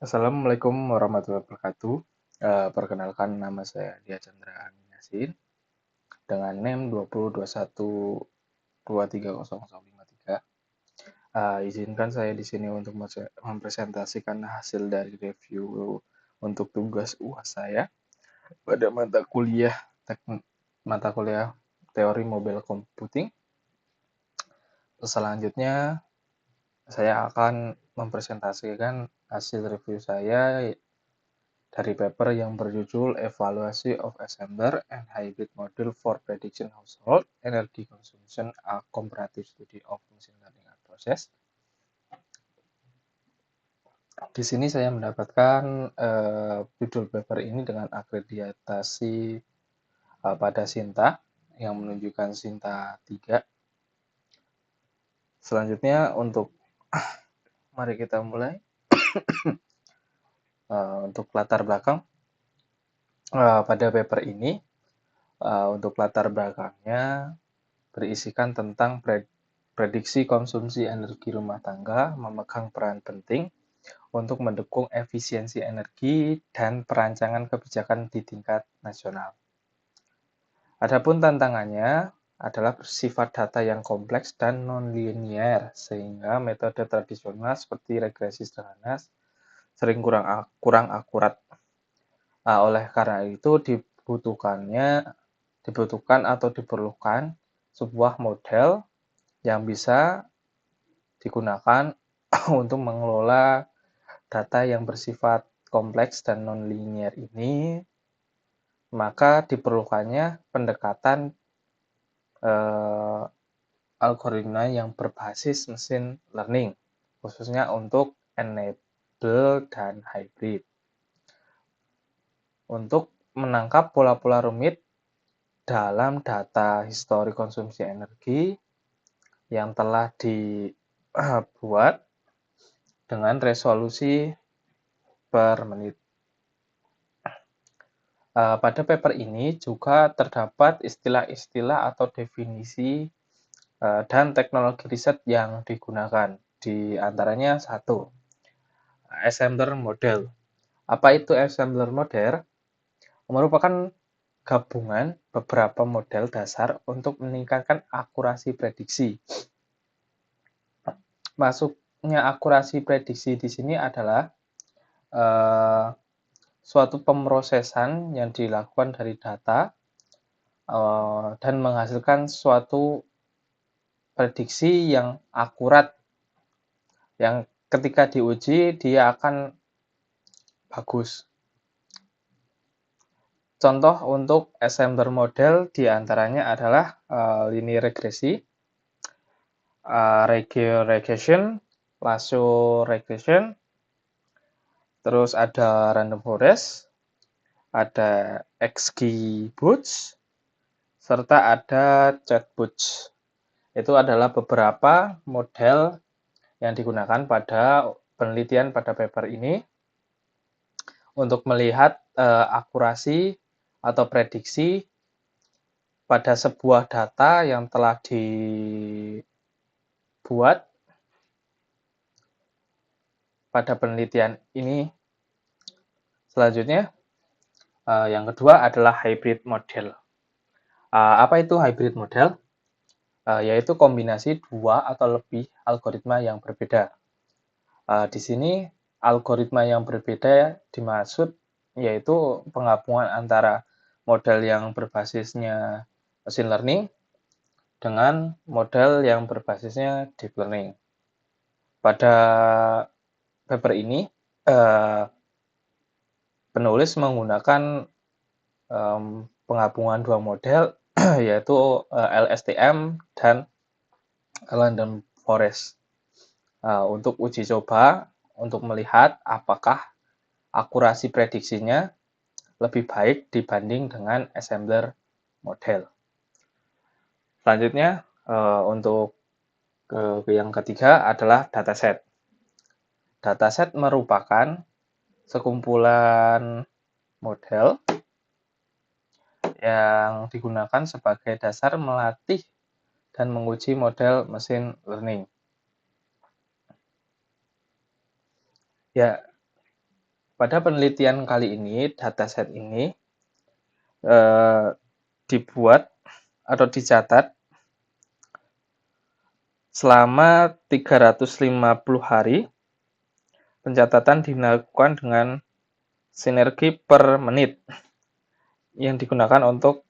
Assalamualaikum warahmatullahi wabarakatuh. Perkenalkan nama saya Dia Chandra Amin Yasin dengan NIM 2021230053. Izinkan saya di sini untuk mempresentasikan hasil dari review untuk tugas UAS saya pada mata kuliah teori mobile computing. Selanjutnya saya akan mempresentasikan hasil review saya dari paper yang berjudul Evaluasi of Assembler and Hybrid Model for Prediction Household Energy Consumption, a Comparative Study of Machine Learning and Process. Di sini saya mendapatkan judul paper ini dengan akreditasi pada Sinta yang menunjukkan Sinta 3. Selanjutnya mari kita mulai. Untuk latar belakang pada paper ini, untuk latar belakangnya berisikan tentang prediksi konsumsi energi rumah tangga memegang peran penting untuk mendukung efisiensi energi dan perancangan kebijakan di tingkat nasional. Adapun tantangannya adalah bersifat data yang kompleks dan non-linear, sehingga metode tradisional seperti regresi sederhana sering kurang akurat. Oleh karena itu diperlukan sebuah model yang bisa digunakan untuk mengelola data yang bersifat kompleks dan non-linear ini, maka diperlukannya pendekatan algoritma yang berbasis machine learning, khususnya untuk enable dan hybrid. Untuk menangkap pola-pola rumit dalam data histori konsumsi energi yang telah dibuat dengan resolusi per menit. Pada paper ini juga terdapat istilah-istilah atau definisi dan teknologi riset yang digunakan. Di antaranya 1. Assembler model. Apa itu assembler model? Merupakan gabungan beberapa model dasar untuk meningkatkan akurasi prediksi. Masuknya akurasi prediksi di sini adalah suatu pemrosesan yang dilakukan dari data dan menghasilkan suatu prediksi yang akurat, yang ketika diuji dia akan bagus. Contoh untuk assembler model diantaranya adalah linear regresi, regression, Lasso regression, terus ada random forest, ada XGBoost, serta ada chatboost. Itu adalah beberapa model yang digunakan pada penelitian pada paper ini untuk melihat akurasi atau prediksi pada sebuah data yang telah dibuat pada penelitian ini. Selanjutnya, yang kedua adalah hybrid model. Apa itu hybrid model? Yaitu kombinasi dua atau lebih algoritma yang berbeda. Di sini algoritma yang berbeda dimaksud yaitu penggabungan antara model yang berbasisnya machine learning dengan model yang berbasisnya deep learning. Pada paper ini, penulis menggunakan penggabungan dua model yaitu LSTM dan random forest untuk uji coba untuk melihat apakah akurasi prediksinya lebih baik dibanding dengan assembler model. Selanjutnya untuk yang ketiga adalah dataset. Dataset merupakan sekumpulan model yang digunakan sebagai dasar melatih dan menguji model machine learning. Ya, Pada penelitian kali ini, dataset ini dibuat atau dicatat selama 350 hari. Pencatatan dilakukan dengan sinergi per menit yang digunakan untuk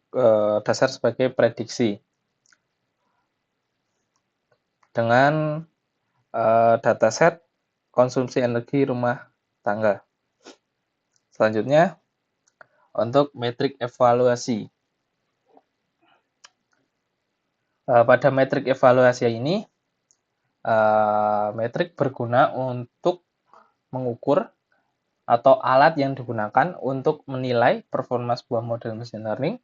dasar sebagai prediksi dengan dataset konsumsi energi rumah tangga. Selanjutnya, untuk metrik evaluasi. Pada metrik evaluasi ini, metrik berguna untuk mengukur atau alat yang digunakan untuk menilai performa sebuah model machine learning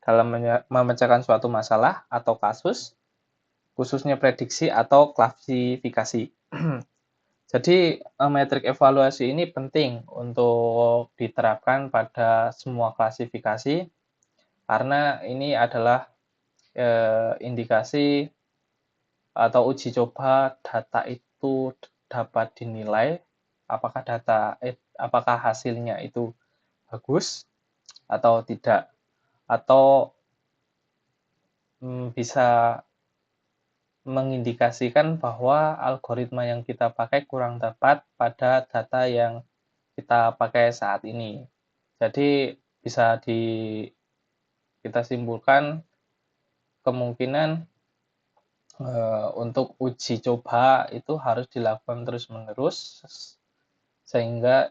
dalam memecahkan suatu masalah atau kasus, khususnya prediksi atau klasifikasi. Jadi, metrik evaluasi ini penting untuk diterapkan pada semua klasifikasi karena ini adalah indikasi atau uji coba data itu dapat dinilai apakah hasilnya itu bagus atau tidak, atau bisa mengindikasikan bahwa algoritma yang kita pakai kurang tepat pada data yang kita pakai saat ini. Jadi bisa kita simpulkan kemungkinan untuk uji coba itu harus dilakukan terus-menerus sehingga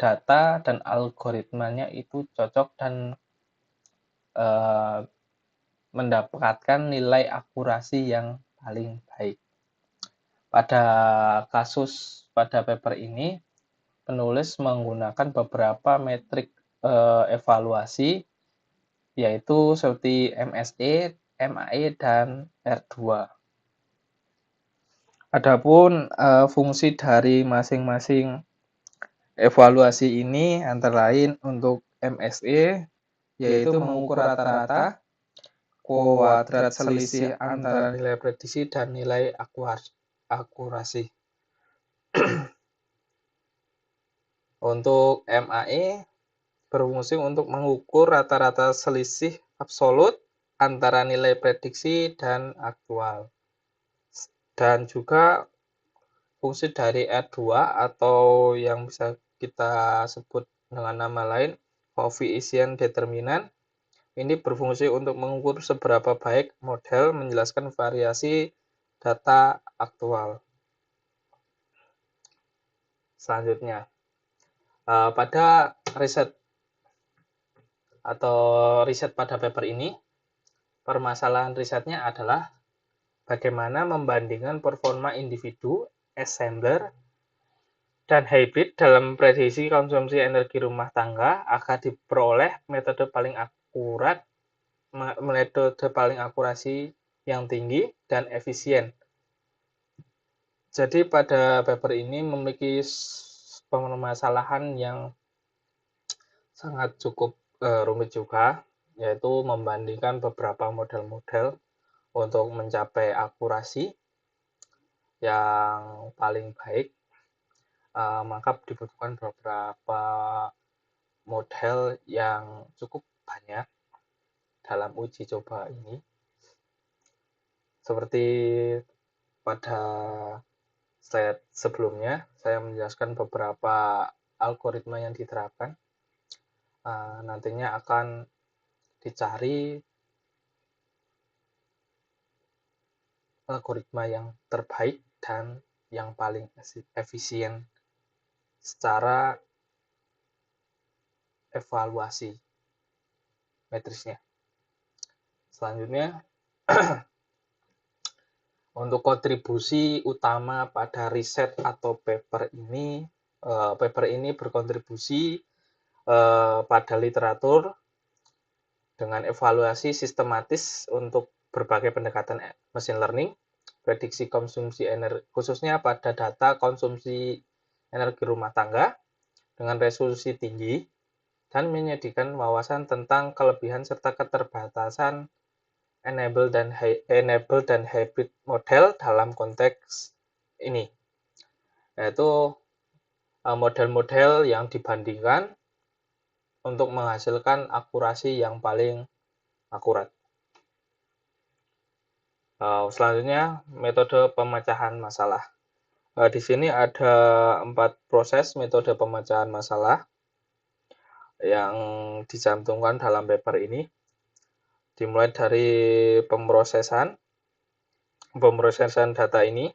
data dan algoritmanya itu cocok dan mendapatkan nilai akurasi yang paling baik. Pada paper ini, penulis menggunakan beberapa metrik evaluasi, yaitu seperti MSE, MAE, dan R2. Adapun fungsi dari masing-masing evaluasi ini antara lain untuk MSE, yaitu mengukur rata-rata, kuadrat selisih antara nilai prediksi dan nilai akurasi. Untuk MAE berfungsi untuk mengukur rata-rata selisih absolut antara nilai prediksi dan aktual. Dan juga fungsi dari R2 atau yang bisa kita sebut dengan nama lain coefficient determinant. Ini berfungsi untuk mengukur seberapa baik model menjelaskan variasi data aktual. Selanjutnya, pada riset pada paper ini, permasalahan risetnya adalah bagaimana membandingkan performa individu, assembler, dan hybrid dalam prediksi konsumsi energi rumah tangga agar diperoleh metode paling akurasi yang tinggi dan efisien. Jadi pada paper ini memiliki permasalahan yang sangat cukup rumit juga, yaitu membandingkan beberapa model-model untuk mencapai akurasi yang paling baik. Maka dibutuhkan beberapa model yang cukup banyak dalam uji coba ini. Seperti pada slide sebelumnya, saya menjelaskan beberapa algoritma yang diterapkan. Nantinya akan dicari algoritma yang terbaik dan yang paling efisien secara evaluasi metrisnya. Selanjutnya, untuk kontribusi utama pada riset atau paper ini berkontribusi pada literatur dengan evaluasi sistematis untuk berbagai pendekatan machine learning, prediksi konsumsi energi, khususnya pada data konsumsi energi rumah tangga dengan resolusi tinggi, dan menyajikan wawasan tentang kelebihan serta keterbatasan enable dan hybrid model dalam konteks ini, yaitu model-model yang dibandingkan untuk menghasilkan akurasi yang paling akurat. Selanjutnya, metode pemecahan masalah. Di sini ada 4 proses metode pemecahan masalah yang dicantumkan dalam paper ini. Dimulai dari pemrosesan data ini.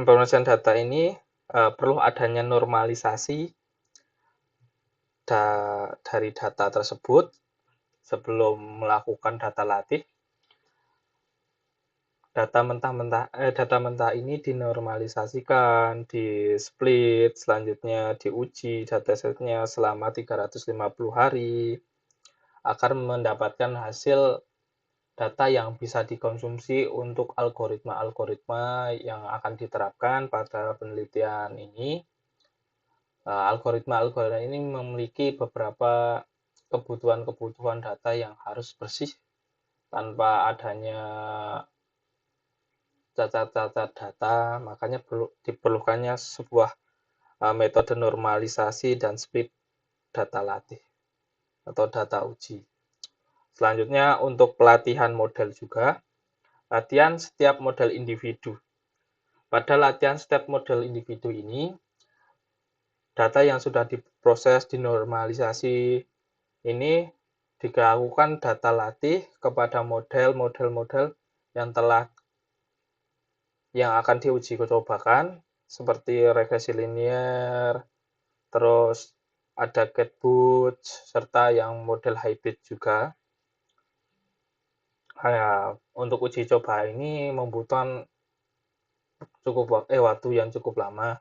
Pemrosesan data ini perlu adanya normalisasi dari data tersebut sebelum melakukan data latih. Data mentah ini dinormalisasikan, di-split, selanjutnya diuji datasetnya selama 350 hari agar mendapatkan hasil data yang bisa dikonsumsi untuk algoritma-algoritma yang akan diterapkan pada penelitian ini. Algoritma-algoritma ini memiliki beberapa kebutuhan-kebutuhan data yang harus bersih tanpa adanya cacat-cacat data, makanya diperlukannya sebuah metode normalisasi dan split data latih atau data uji. Selanjutnya untuk pelatihan model juga, latihan setiap model individu. Pada latihan setiap model individu ini, data yang sudah diproses, dinormalisasi ini dilakukan data latih kepada model-model yang akan diuji cobakan seperti regresi linear, terus ada catboots, serta yang model hybrid juga. Untuk uji coba ini membutuhkan waktu yang cukup lama.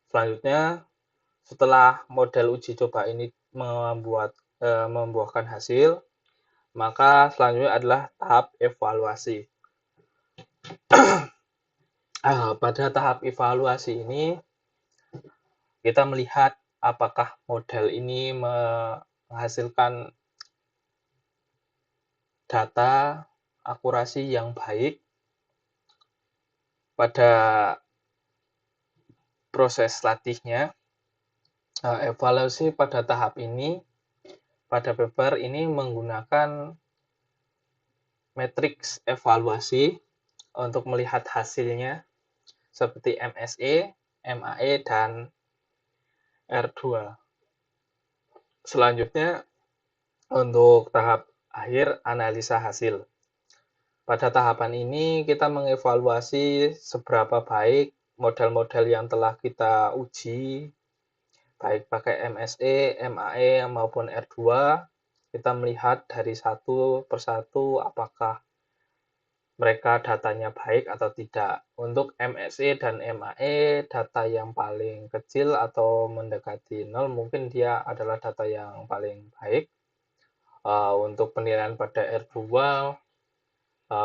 Selanjutnya, setelah model uji coba ini membuahkan hasil, maka selanjutnya adalah tahap evaluasi. Pada tahap evaluasi ini, kita melihat apakah model ini menghasilkan data akurasi yang baik pada proses latihnya. Evaluasi pada tahap ini, pada paper ini menggunakan matriks evaluasi untuk melihat hasilnya seperti MSE, MAE, dan R2. Selanjutnya, untuk tahap akhir analisa hasil. Pada tahapan ini, kita mengevaluasi seberapa baik model-model yang telah kita uji, baik pakai MSE, MAE, maupun R2. Kita melihat dari satu persatu apakah mereka datanya baik atau tidak. Untuk MSE dan MAE, data yang paling kecil atau mendekati 0, mungkin dia adalah data yang paling baik. Untuk penilaian pada R2,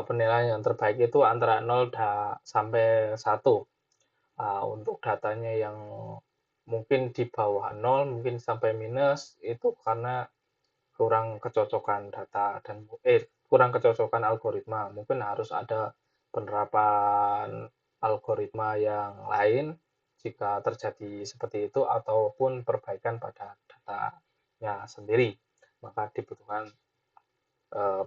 penilaian yang terbaik itu antara 0 sampai 1. Untuk datanya yang mungkin di bawah 0, mungkin sampai minus, itu karena kurang kecocokan data dan kurang kecocokan algoritma. Mungkin harus ada penerapan algoritma yang lain jika terjadi seperti itu ataupun perbaikan pada datanya sendiri. Maka dibutuhkan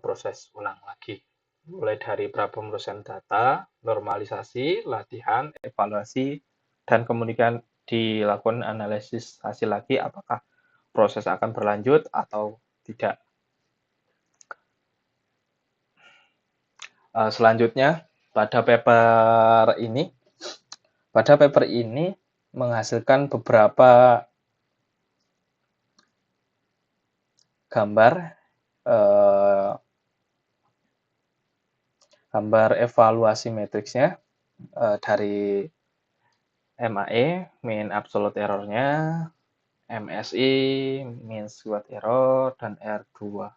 proses ulang lagi. Mulai dari pemrosesan data, normalisasi, latihan, evaluasi, dan kemudian dilakukan analisis hasil lagi apakah proses akan berlanjut atau tidak. Selanjutnya, pada paper ini menghasilkan beberapa gambar evaluasi matriksnya dari MAE, mean absolute error-nya, MSE, mean squared error, dan R2.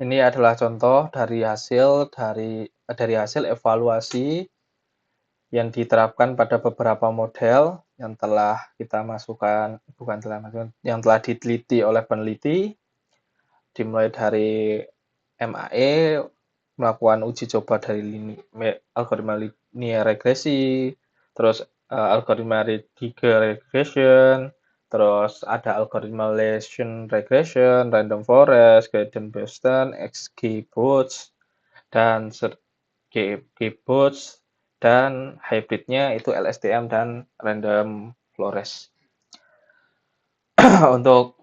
Ini adalah contoh dari hasil evaluasi yang diterapkan pada beberapa model yang telah kita masukkan, yang telah diteliti oleh peneliti, dimulai dari MAE, melakukan uji coba dari algoritma linear regresi, terus algoritma regression, terus ada algoritma Bayesian regression, random forest, gradient Boston, XGBoost, dan GBoost, dan hybridnya itu LSTM dan random forest. Untuk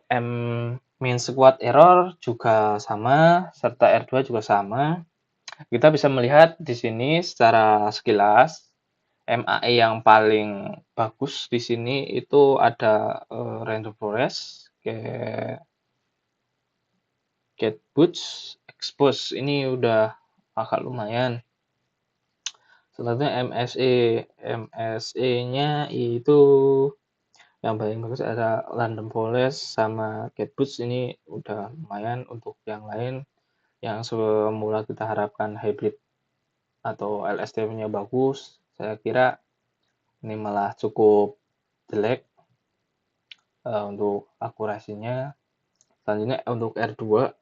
mean squared error juga sama, serta R2 juga sama. Kita bisa melihat di sini secara sekilas MAE yang paling bagus di sini itu ada random forest, GetBoost, Expose ini udah agak lumayan. Selanjutnya MSE-nya itu yang paling bagus ada random forest sama GetBoost, ini udah lumayan. Untuk yang lain yang semula kita harapkan hybrid atau LSTM-nya bagus, saya kira ini malah cukup jelek untuk akurasinya. Selanjutnya untuk R2,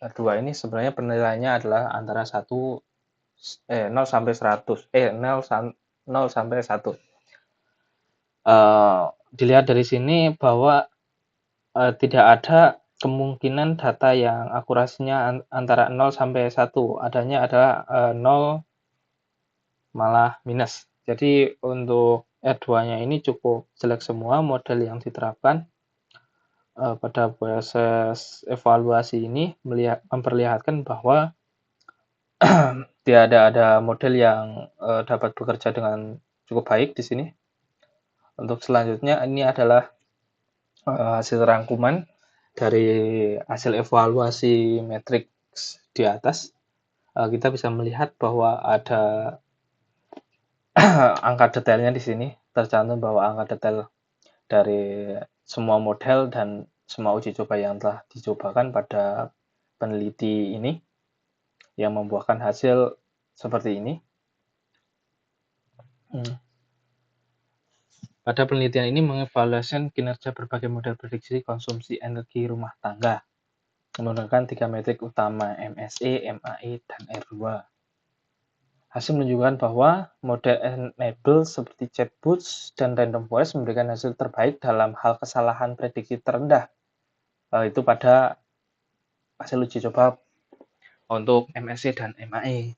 R2 ini sebenarnya penilaiannya adalah antara 0 sampai 100, 0 sampai 1. Dilihat dari sini bahwa tidak ada kemungkinan data yang akurasinya antara 0 sampai 1, adanya adalah 0 malah minus. Jadi untuk R2-nya ini cukup jelek semua model yang diterapkan. Pada proses evaluasi ini memperlihatkan bahwa tidak ada model yang dapat bekerja dengan cukup baik di sini. Untuk selanjutnya ini adalah hasil rangkuman dari hasil evaluasi matriks di atas. Kita bisa melihat bahwa ada angka detailnya di sini, tercantum bahwa angka detail dari semua model dan semua uji coba yang telah dicobakan pada peneliti ini yang membuahkan hasil seperti ini. Pada penelitian ini mengevaluasi kinerja berbagai model prediksi konsumsi energi rumah tangga menggunakan 3 metrik utama MSE, MAE, dan R2. Hasil menunjukkan bahwa model enable seperti GetBoost dan random forest memberikan hasil terbaik dalam hal kesalahan prediksi terendah. Itu pada hasil uji coba untuk MSE dan MAE.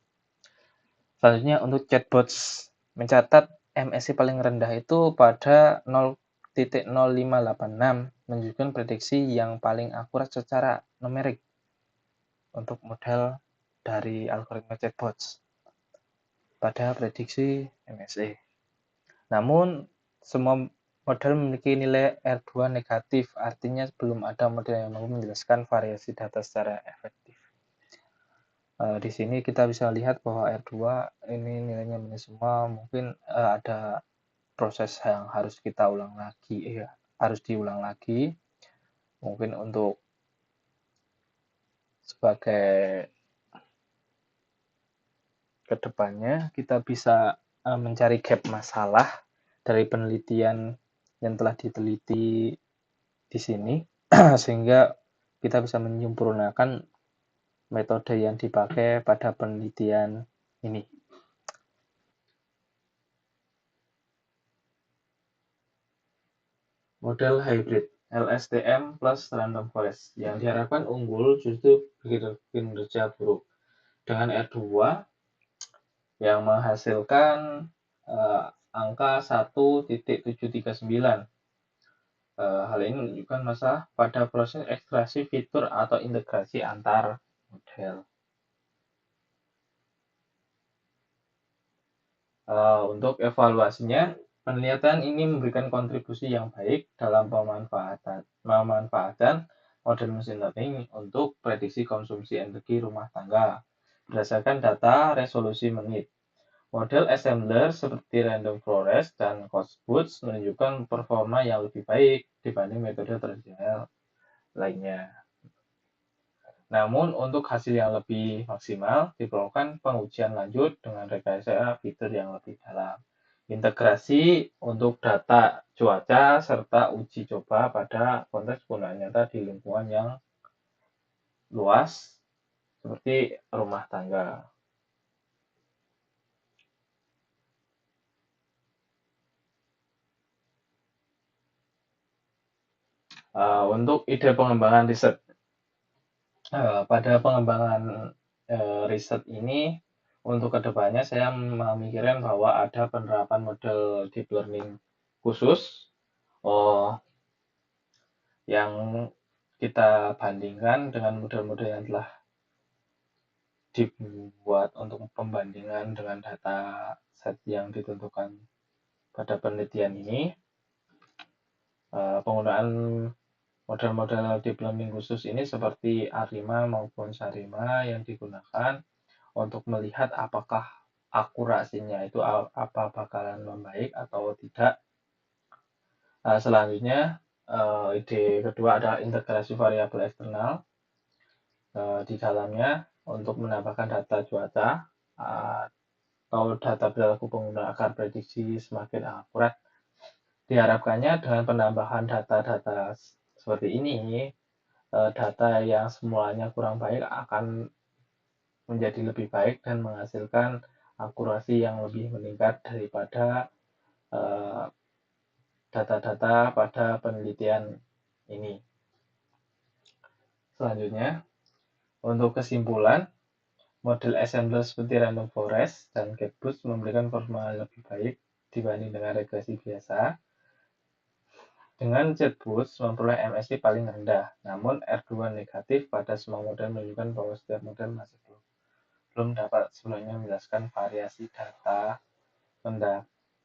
Selanjutnya untuk GetBoost mencatat MSE paling rendah itu pada 0.0586, menunjukkan prediksi yang paling akurat secara numerik untuk model dari algoritma GetBoost pada prediksi MSE. Namun, semua model memiliki nilai R2 negatif, artinya belum ada model yang mampu menjelaskan variasi data secara efektif. Di sini kita bisa lihat bahwa R2 ini nilainya minus semua, mungkin ada proses yang harus kita ulang lagi, harus diulang lagi, mungkin untuk sebagai kedepannya kita bisa mencari gap masalah dari penelitian yang telah diteliti di sini sehingga kita bisa menyempurnakan metode yang dipakai pada penelitian ini. Model hybrid LSTM plus random forest yang diharapkan unggul justru kinerja buruk dengan R2 yang menghasilkan angka 1.739. Hal ini menunjukkan masalah pada proses ekstraksi fitur atau integrasi antar model. Untuk evaluasinya, penelitian ini memberikan kontribusi yang baik dalam pemanfaatan model machine learning untuk prediksi konsumsi energi rumah tangga berdasarkan data resolusi menit. Model assembler seperti random forest dan GetBoost menunjukkan performa yang lebih baik dibanding metode tradisional lainnya. Namun, untuk hasil yang lebih maksimal, diperlukan pengujian lanjut dengan rekayasa fitur yang lebih dalam. Integrasi untuk data cuaca, serta uji coba pada konteks penggunaan nyata di lingkungan yang luas, seperti rumah tangga. Untuk ide pengembangan riset, pada pengembangan riset ini untuk kedepannya saya memikirkan bahwa ada penerapan model deep learning khusus yang kita bandingkan dengan model-model yang telah dibuat untuk pembandingan dengan data set yang ditentukan pada penelitian ini. Penggunaan model-model deep learning khusus ini seperti ARIMA maupun SARIMA yang digunakan untuk melihat apakah akurasinya itu apa bakalan membaik atau tidak. Selanjutnya, ide kedua adalah integrasi variabel eksternal di dalamnya untuk menambahkan data cuaca atau data perilaku pengguna agar prediksi semakin akurat. Diharapkannya dengan penambahan data-data seperti ini, data yang semulanya kurang baik akan menjadi lebih baik dan menghasilkan akurasi yang lebih meningkat daripada data-data pada penelitian ini. Selanjutnya, untuk kesimpulan, model assembler seperti random forest dan GetBoost memberikan performa lebih baik dibanding dengan regresi biasa. Dengan GetBoost memperoleh MSI paling rendah, namun R2 negatif pada semua model menunjukkan bahwa setiap model masih belum dapat sebelumnya menjelaskan variasi data,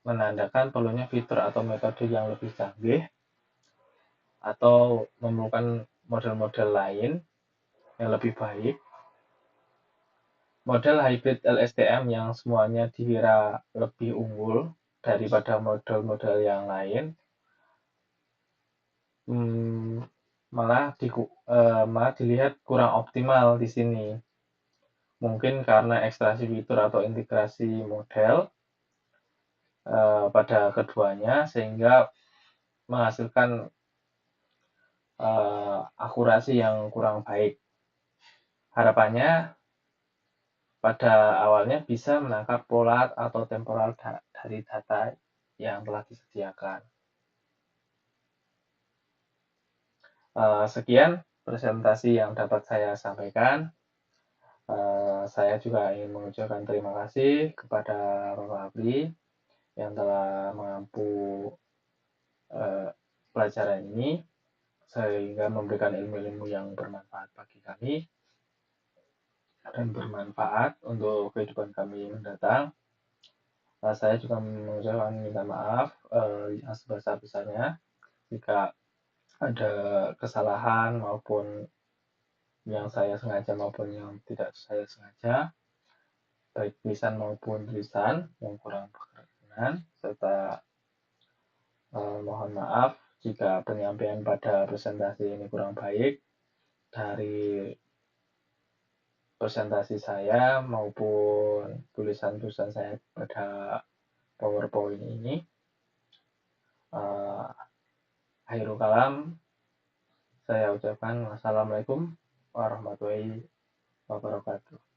menandakan perlunya fitur atau metode yang lebih canggih, atau memerlukan model-model lain yang lebih baik. Model hybrid LSTM yang semuanya dikira lebih unggul daripada model-model yang lain, malah dilihat kurang optimal di sini. Mungkin karena ekstraksi fitur atau integrasi model pada keduanya, sehingga menghasilkan akurasi yang kurang baik. Harapannya pada awalnya bisa menangkap pola atau temporal dari data yang telah disediakan. Sekian presentasi yang dapat saya sampaikan. Saya juga ingin mengucapkan terima kasih kepada Bapak Abri yang telah mengampu pelajaran ini sehingga memberikan ilmu-ilmu yang bermanfaat bagi kami dan bermanfaat untuk kehidupan kami mendatang. Saya juga mengucapkan minta maaf yang sebesar-besarnya jika ada kesalahan maupun yang saya sengaja maupun yang tidak saya sengaja, baik tulisan maupun tulisan yang kurang berkenan, serta mohon maaf jika penyampaian pada presentasi ini kurang baik dari presentasi saya maupun tulisan-tulisan saya pada PowerPoint ini. Akhirul kalam, saya ucapkan wassalamualaikum warahmatullahi wabarakatuh.